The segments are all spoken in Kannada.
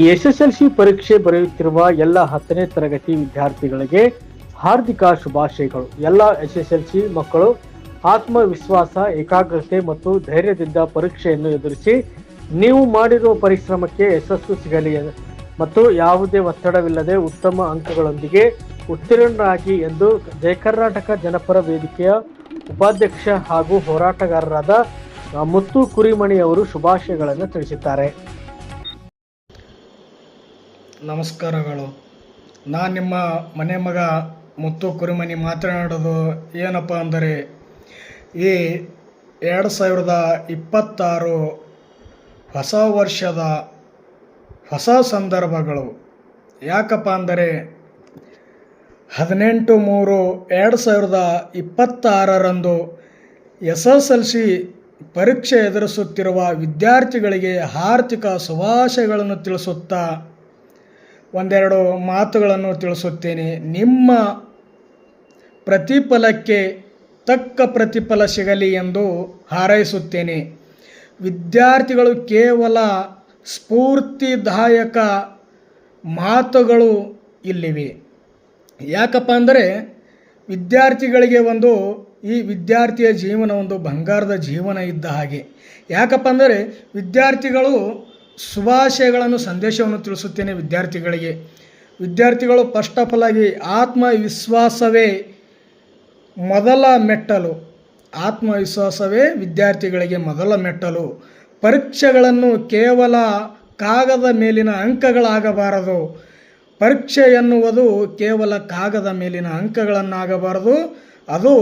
ಎಸ್ಎಸ್ಎಲ್ಸಿ ಪರೀಕ್ಷೆ ಬರೆಯುತ್ತಿರುವ ಎಲ್ಲ 10ನೇ ತರಗತಿ ವಿದ್ಯಾರ್ಥಿಗಳಿಗೆ ಹಾರ್ದಿಕ ಶುಭಾಶಯಗಳು. ಎಲ್ಲ ಎಸ್ಎಸ್ಎಲ್ಸಿ ಮಕ್ಕಳು ಆತ್ಮವಿಶ್ವಾಸ, ಏಕಾಗ್ರತೆ ಮತ್ತು ಧೈರ್ಯದಿಂದ ಪರೀಕ್ಷೆಯನ್ನು ಎದುರಿಸಿ ನೀವು ಮಾಡಿರುವ ಪರಿಶ್ರಮಕ್ಕೆ ಯಶಸ್ಸು ಸಿಗಲಿ ಮತ್ತು ಯಾವುದೇ ಒತ್ತಡವಿಲ್ಲದೆ ಉತ್ತಮ ಅಂಕಗಳೊಂದಿಗೆ ಉತ್ತೀರ್ಣರಾಗಿ ಎಂದು ಜಯ ಕರ್ನಾಟಕ ಜನಪರ ವೇದಿಕೆಯ ಉಪಾಧ್ಯಕ್ಷ ಹಾಗೂ ಹೋರಾಟಗಾರರಾದ ಮುತ್ತು ಕುರಿಮಣಿ ಅವರು ಶುಭಾಶಯಗಳನ್ನು ತಿಳಿಸಿದ್ದಾರೆ. ನಮಸ್ಕಾರಗಳು. ನಾನು ನಿಮ್ಮ ಮನೆ ಮಗ ಮುತ್ತು ಕುರಿಮಣಿ ಮಾತನಾಡೋದು ಏನಪ್ಪ ಅಂದರೆ, ಈ 2026 ಹೊಸ ವರ್ಷದ ಹೊಸ ಸಂದರ್ಭಗಳು. ಯಾಕಪ್ಪ ಅಂದರೆ 18/3/2026 SSLC ಪರೀಕ್ಷೆ ಎದುರಿಸುತ್ತಿರುವ ವಿದ್ಯಾರ್ಥಿಗಳಿಗೆ ಹಾರ್ದಿಕ ಶುಭಾಶಯಗಳನ್ನು ತಿಳಿಸುತ್ತಾ ಒಂದೆರಡು ಮಾತುಗಳನ್ನು ತಿಳಿಸುತ್ತೇನೆ. ನಿಮ್ಮ ಪ್ರತಿಫಲಕ್ಕೆ ತಕ್ಕ ಪ್ರತಿಫಲ ಸಿಗಲಿ ಎಂದು ಹಾರೈಸುತ್ತೇನೆ. ವಿದ್ಯಾರ್ಥಿಗಳು ಕೇವಲ ಸ್ಫೂರ್ತಿದಾಯಕ ಮಾತುಗಳು ಇಲ್ಲಿವೆ. ಯಾಕಪ್ಪ ಅಂದರೆ ವಿದ್ಯಾರ್ಥಿಗಳಿಗೆ ಈ ವಿದ್ಯಾರ್ಥಿಯ ಜೀವನ ಬಂಗಾರದ ಜೀವನ ಇದ್ದ ಹಾಗೆ. ಯಾಕಪ್ಪ ಅಂದರೆ ವಿದ್ಯಾರ್ಥಿಗಳು ಶುಭಾಶಯಗಳನ್ನು, ಸಂದೇಶವನ್ನು ತಿಳಿಸುತ್ತೇನೆ ವಿದ್ಯಾರ್ಥಿಗಳಿಗೆ. ವಿದ್ಯಾರ್ಥಿಗಳು ಫಸ್ಟ್ ಆಫ್ ಆಲ್ ಆಗಿ ಆತ್ಮವಿಶ್ವಾಸವೇ ಮೊದಲ ಮೆಟ್ಟಲು. ಆತ್ಮವಿಶ್ವಾಸವೇ ವಿದ್ಯಾರ್ಥಿಗಳಿಗೆ ಮೊದಲ ಮೆಟ್ಟಲು. ಪರೀಕ್ಷೆಗಳನ್ನು ಕೇವಲ ಕಾಗದ ಮೇಲಿನ ಅಂಕಗಳಾಗಬಾರದು. ಪರೀಕ್ಷೆ ಎನ್ನುವುದು ಕೇವಲ ಕಾಗದ ಮೇಲಿನ ಅಂಕಗಳನ್ನಾಗಬಾರದು. ಅದು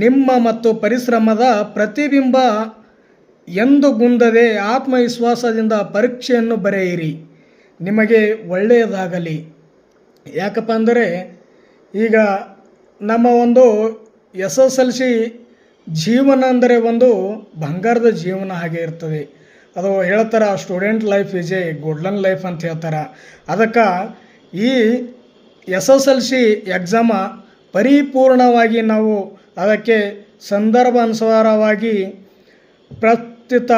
ನಿಮ್ಮ ಮತ್ತು ಪರಿಶ್ರಮದ ಪ್ರತಿಬಿಂಬ ಎಂದು ಗುಂದದೆ ಆತ್ಮವಿಶ್ವಾಸದಿಂದ ಪರೀಕ್ಷೆಯನ್ನು ಬರೆಯಿರಿ. ನಿಮಗೆ ಒಳ್ಳೆಯದಾಗಲಿ. ಯಾಕಪ್ಪ ಅಂದರೆ ಈಗ ನಮ್ಮ SSLC ಜೀವನ ಅಂದರೆ ಬಂಗಾರದ ಜೀವನ ಹಾಗೆ ಇರ್ತದೆ. ಅದು ಹೇಳ್ತಾರೆ, student life is A golden life ಅಂತ ಹೇಳ್ತಾರೆ. ಅದಕ್ಕೆ ಈ SSLC ಎಕ್ಸಾಮ ಪರಿಪೂರ್ಣವಾಗಿ ನಾವು ಅದಕ್ಕೆ ಸಂದರ್ಭಾನುಸಾರವಾಗಿ ಪ್ರಸ್ತುತ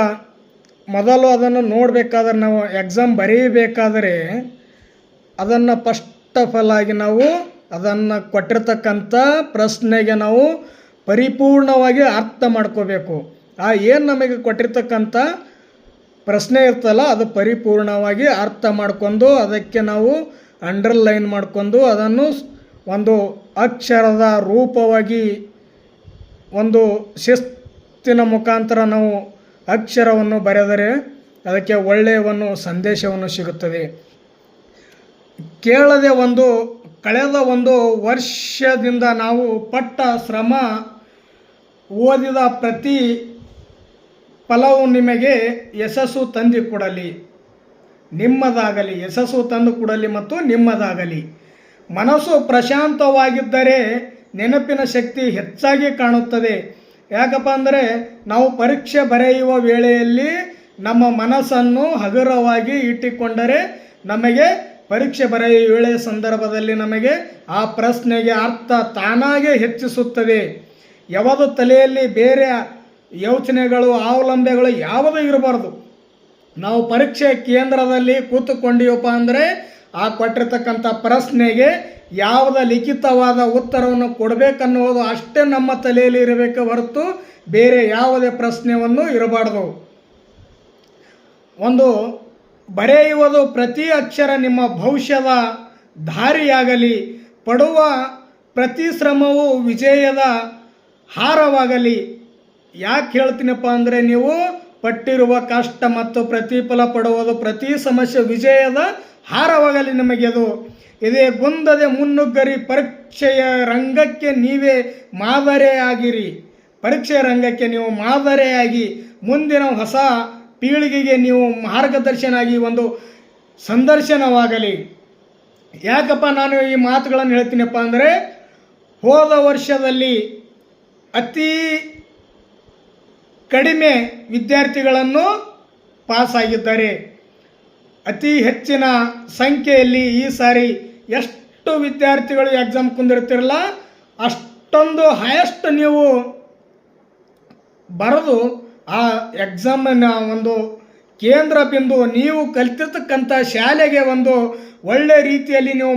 ಮೊದಲು ಅದನ್ನು ನೋಡಬೇಕಾದ್ರೆ, ನಾವು ಎಕ್ಸಾಮ್ ಬರೀಬೇಕಾದರೆ ಅದನ್ನು ಫಸ್ಟ್ ಆಫ್ ಆಲ್ ಆಗಿ ನಾವು ಅದನ್ನು ಕೊಟ್ಟಿರ್ತಕ್ಕಂಥ ಪ್ರಶ್ನೆಗೆ ನಾವು ಪರಿಪೂರ್ಣವಾಗಿ ಅರ್ಥ ಮಾಡ್ಕೋಬೇಕು. ಏನು ನಮಗೆ ಕೊಟ್ಟಿರ್ತಕ್ಕಂಥ ಪ್ರಶ್ನೆ ಇರ್ತಲ್ಲ, ಅದು ಪರಿಪೂರ್ಣವಾಗಿ ಅರ್ಥ ಮಾಡ್ಕೊಂಡು ಅದಕ್ಕೆ ನಾವು ಅಂಡರ್ಲೈನ್ ಮಾಡ್ಕೊಂಡು ಅದನ್ನು ಅಕ್ಷರದ ರೂಪವಾಗಿ ಶಿಸ್ತಿನ ಮುಖಾಂತರ ನಾವು ಅಕ್ಷರವನ್ನು ಬರೆದರೆ ಅದಕ್ಕೆ ಒಳ್ಳೆಯ ಸಂದೇಶವನ್ನು ಸಿಗುತ್ತದೆ. ಕೇಳದೆ ಕಳೆದ ವರ್ಷದಿಂದ ನಾವು ಪಟ್ಟ ಶ್ರಮ, ಓದಿದ ಪ್ರತಿ ಫಲವು ನಿಮಗೆ ಯಶಸ್ಸು ತಂದು ಕೊಡಲಿ, ನಿಮ್ಮದಾಗಲಿ. ಯಶಸ್ಸು ತಂದು ಕೊಡಲಿ ಮತ್ತು ನಿಮ್ಮದಾಗಲಿ. ಮನಸ್ಸು ಪ್ರಶಾಂತವಾಗಿದ್ದರೆ ನೆನಪಿನ ಶಕ್ತಿ ಹೆಚ್ಚಾಗಿ ಕಾಣುತ್ತದೆ. ಯಾಕಪ್ಪ ಅಂದರೆ ನಾವು ಪರೀಕ್ಷೆ ಬರೆಯುವ ವೇಳೆಯಲ್ಲಿ ನಮ್ಮ ಮನಸ್ಸನ್ನು ಹಗುರವಾಗಿ ಇಟ್ಟುಕೊಂಡರೆ ನಮಗೆ ಪರೀಕ್ಷೆ ಬರೆಯುವ ವೇಳೆಯ ಸಂದರ್ಭದಲ್ಲಿ ನಮಗೆ ಆ ಪ್ರಶ್ನೆಗೆ ಅರ್ಥ ತಾನಾಗೇ ಹೆಚ್ಚಿಸುತ್ತದೆ. ಯಾವುದು ತಲೆಯಲ್ಲಿ ಬೇರೆ ಯೋಚನೆಗಳು, ಅವಲಂಬನೆಗಳು ಯಾವುದೂ ಇರಬಾರ್ದು. ನಾವು ಪರೀಕ್ಷೆ ಕೇಂದ್ರದಲ್ಲಿ ಕೂತುಕೊಂಡಿವಪ್ಪ ಅಂದರೆ ಆ ಕೊಟ್ಟಿರ್ತಕ್ಕಂಥ ಪ್ರಶ್ನೆಗೆ ಯಾವುದ ಲಿಖಿತವಾದ ಉತ್ತರವನ್ನು ಕೊಡಬೇಕನ್ನುವುದು ಅಷ್ಟೇ ನಮ್ಮ ತಲೆಯಲ್ಲಿ ಇರಬೇಕು ಹೊರತು ಬೇರೆ ಯಾವುದೇ ಪ್ರಶ್ನೆಯನ್ನು ಇರಬಾರ್ದು. ಬರೆಯುವುದು ಪ್ರತಿ ಅಕ್ಷರ ನಿಮ್ಮ ಭವಿಷ್ಯದ ದಾರಿಯಾಗಲಿ. ಪಡುವ ಪ್ರತಿ ಶ್ರಮವು ವಿಜಯದ ಹಾರವಾಗಲಿ. ಯಾಕೆ ಹೇಳ್ತೀನಪ್ಪ ಅಂದರೆ, ನೀವು ಪಟ್ಟಿರುವ ಕಷ್ಟ ಮತ್ತು ಪ್ರತಿಫಲ ಪಡುವುದು ಪ್ರತಿ ಸಮಸ್ಯೆ ವಿಜಯದ ಹಾರವಾಗಲಿ ನಿಮಗೆ. ಇದೇ ಗುಂದದೆ ಮುನ್ನುಗ್ಗರಿ. ಪರೀಕ್ಷೆಯ ರಂಗಕ್ಕೆ ನೀವೇ ಮಾದರಿಯಾಗಿರಿ. ಪರೀಕ್ಷೆಯ ರಂಗಕ್ಕೆ ನೀವು ಮಾದರಿಯಾಗಿ ಮುಂದಿನ ಹೊಸ ಪೀಳಿಗೆಗೆ ನೀವು ಮಾರ್ಗದರ್ಶನಾಗಿ ಸಂದರ್ಶನವಾಗಲಿ. ಯಾಕಪ್ಪ ನಾನು ಈ ಮಾತುಗಳನ್ನು ಹೇಳ್ತೀನಪ್ಪ ಅಂದರೆ, ಹೋದ ವರ್ಷದಲ್ಲಿ ಅತಿ ಕಡಿಮೆ ವಿದ್ಯಾರ್ಥಿಗಳನ್ನು ಪಾಸಾಗಿದ್ದಾರೆ. ಅತಿ ಹೆಚ್ಚಿನ ಸಂಖ್ಯೆಯಲ್ಲಿ ಈ ಸಾರಿ ಎಷ್ಟು ವಿದ್ಯಾರ್ಥಿಗಳು ಎಕ್ಸಾಮ್ ಕುಂದಿರ್ತಿರಲ್ಲ ಅಷ್ಟೊಂದು ಹೈಯೆಸ್ಟ್ ನೀವು ಬರೆದು ಆ ಎಕ್ಸಾಮನ್ನು ಕೇಂದ್ರ ಬಿಂದು. ನೀವು ಕಲಿತಿರ್ತಕ್ಕಂಥ ಶಾಲೆಗೆ ಒಂದು ಒಳ್ಳೆ ರೀತಿಯಲ್ಲಿ ನೀವು